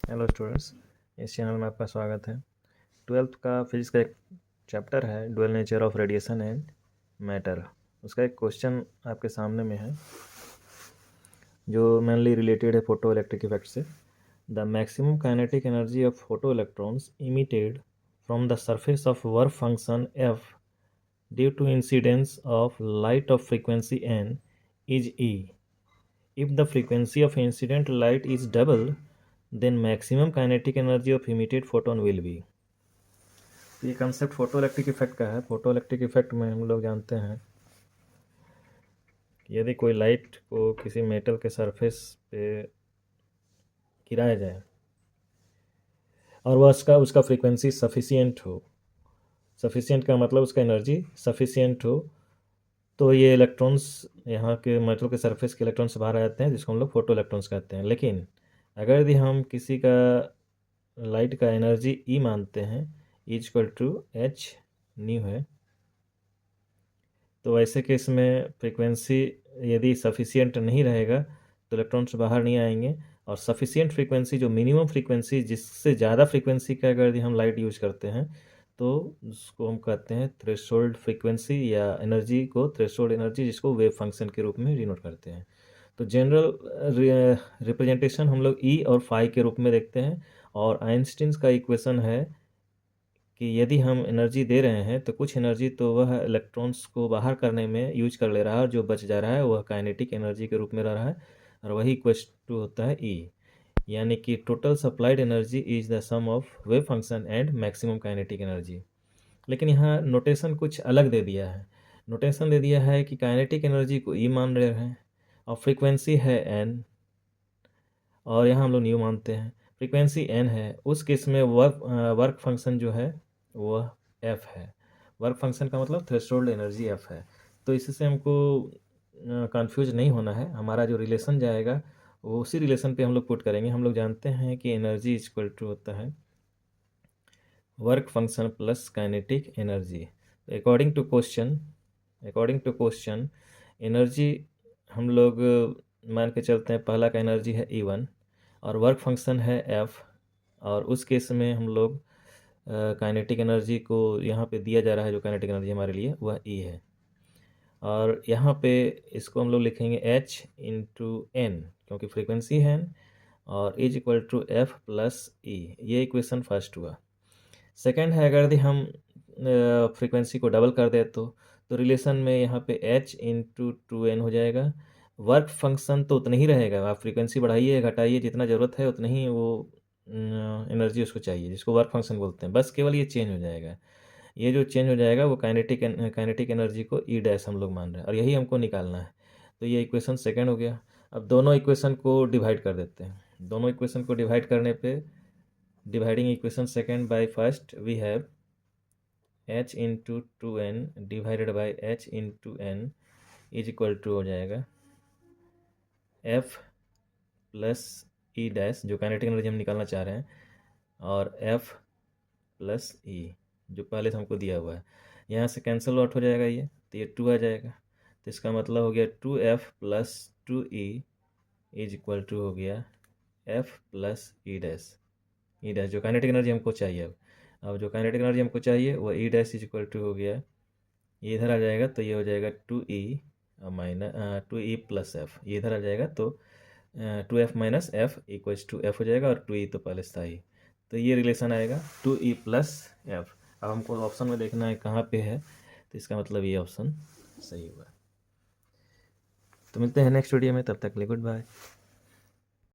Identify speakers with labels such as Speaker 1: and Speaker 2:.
Speaker 1: Hello students, इस channel में आपका स्वागत है। 12th का फिजिक्स का एक चैप्टर है dual nature of radiation and matter. उसका एक क्वेश्चन आपके सामने में है जो मेनली रिलेटेड है फोटो इलेक्ट्रिक इफेक्ट से। The maximum kinetic energy of photo electrons emitted from the surface of work function F due to incidence of light of frequency N is E. If the frequency of incident light is double, then maximum kinetic energy of emitted photon will be। तो ये concept photo electric effect का है। Photo electric effect में हम लोग जानते हैं कि यदि कोई लाइट को किसी मेटल के सरफेस पे गिराया जाए और वह उसका उसका फ्रीक्वेंसी सफिशिएंट हो, सफिशिएंट का मतलब उसका एनर्जी सफिशिएंट हो, तो ये इलेक्ट्रॉन्स यहाँ के मेटल के सरफेस के इलेक्ट्रॉन्स बाहर आ जाते हैं, जिसको हम लोग फोटो इलेक्ट्रॉन्स कहते हैं। लेकिन अगर यदि हम किसी का लाइट का एनर्जी ई मानते हैं, is equal to H nu है, तो ऐसे केस में फ्रीक्वेंसी यदि सफिशिएंट नहीं रहेगा तो इलेक्ट्रॉन्स बाहर नहीं आएंगे। और सफिशिएंट फ्रीक्वेंसी जो मिनिमम फ्रीक्वेंसी, जिससे ज़्यादा फ्रीक्वेंसी का अगर यदि हम लाइट यूज करते हैं तो उसको हम कहते हैं थ्रेशोल्ड फ्रीक्वेंसी, या एनर्जी को थ्रेशोल्ड एनर्जी, जिसको वेव फंक्शन के रूप में डिनोट करते हैं। तो जनरल रिप्रेजेंटेशन हम लोग ई और फाई के रूप में देखते हैं। और आइंस्टीन का इक्वेशन है कि यदि हम एनर्जी दे रहे हैं तो कुछ एनर्जी तो वह इलेक्ट्रॉन्स को बाहर करने में यूज कर ले रहा है, और जो बच जा रहा है वह काइनेटिक एनर्जी के रूप में रह रहा है, और वही इक्वल टू होता है ई। यानी कि total supplied energy is the sum of wave function and maximum kinetic energy. लेकिन यहाँ नोटेशन कुछ अलग दे दिया है। नोटेशन दे दिया है कि काइनेटिक एनर्जी को ई मान रहे हैं और फ्रीक्वेंसी है एन, और यहाँ हम लोग न्यू मानते हैं। फ्रीक्वेंसी एन है, उस केस में वर्क फंक्शन जो है वह एफ है। वर्क फंक्शन का मतलब थ्रेशोल्ड एनर्जी एफ है। तो इससे हमको कंफ्यूज नहीं होना है। हमारा जो रिलेशन जाएगा वो उसी रिलेशन पे हम लोग पुट करेंगे। हम लोग जानते हैं कि एनर्जी इज इक्वल टू होता है work function plus kinetic energy. According to question energy हम लोग मान के चलते हैं, पहला का एनर्जी है E1 और वर्क फंक्शन है F, और उस केस में हम लोग काइनेटिक एनर्जी को यहाँ पे दिया जा रहा है, जो काइनेटिक एनर्जी हमारे लिए वह E है। और यहाँ पे इसको हम लोग लिखेंगे H इंटू N, क्योंकि फ्रीक्वेंसी है N, और is equal to F plus E। ये इक्वेशन फर्स्ट हुआ। सेकेंड है, अगर यदि हम फ्रीक्वेंसी को डबल कर दे तो रिलेशन में यहाँ पे H इंटू 2N हो जाएगा। वर्क फंक्शन तो उतना ही रहेगा, आप फ्रीक्वेंसी बढ़ाइए घटाइए जितना ज़रूरत है उतना ही वो एनर्जी उसको चाहिए, जिसको वर्क फंक्शन बोलते हैं। बस केवल ये चेंज हो जाएगा। ये जो चेंज हो जाएगा वो काइनेटिक एनर्जी को ई डैश हम लोग मान रहे हैं, और यही हमको निकालना है। तो ये इक्वेशन सेकेंड हो गया। अब दोनों इक्वेशन को डिवाइड कर देते हैं। दोनों इक्वेशन को डिवाइड करने पे, dividing equation second by first, we have h into 2n divided by h into n is equal to हो जाएगा f प्लस ई डैश, जो काइनेटिक एनर्जी हम निकालना चाह रहे हैं, और f प्लस ई जो पहले से हमको दिया हुआ है। यहाँ से कैंसिल आउट हो जाएगा ये, तो ये 2 आ जाएगा। तो इसका मतलब हो गया 2f plus 2e is equal to हो गया f plus E dash. E dash जो काइनेटिक एनर्जी हमको चाहिए। अब जो काइनेटिक एनर्जी हमको चाहिए वो E dash is equal to हो गया, ये इधर आ जाएगा तो ये हो जाएगा 2e minus 2e plus F. ये इधर आ जाएगा तो 2f minus F equals to F हो जाएगा, और 2e तो पहले से था ही, तो ये रिलेशन आएगा 2e प्लस एफ। अब हमको ऑप्शन में देखना है कहाँ पे है, तो इसका मतलब ये ऑप्शन सही हुआ। तो मिलते हैं नेक्स्ट वीडियो में, तब तक के लिए गुड बाय।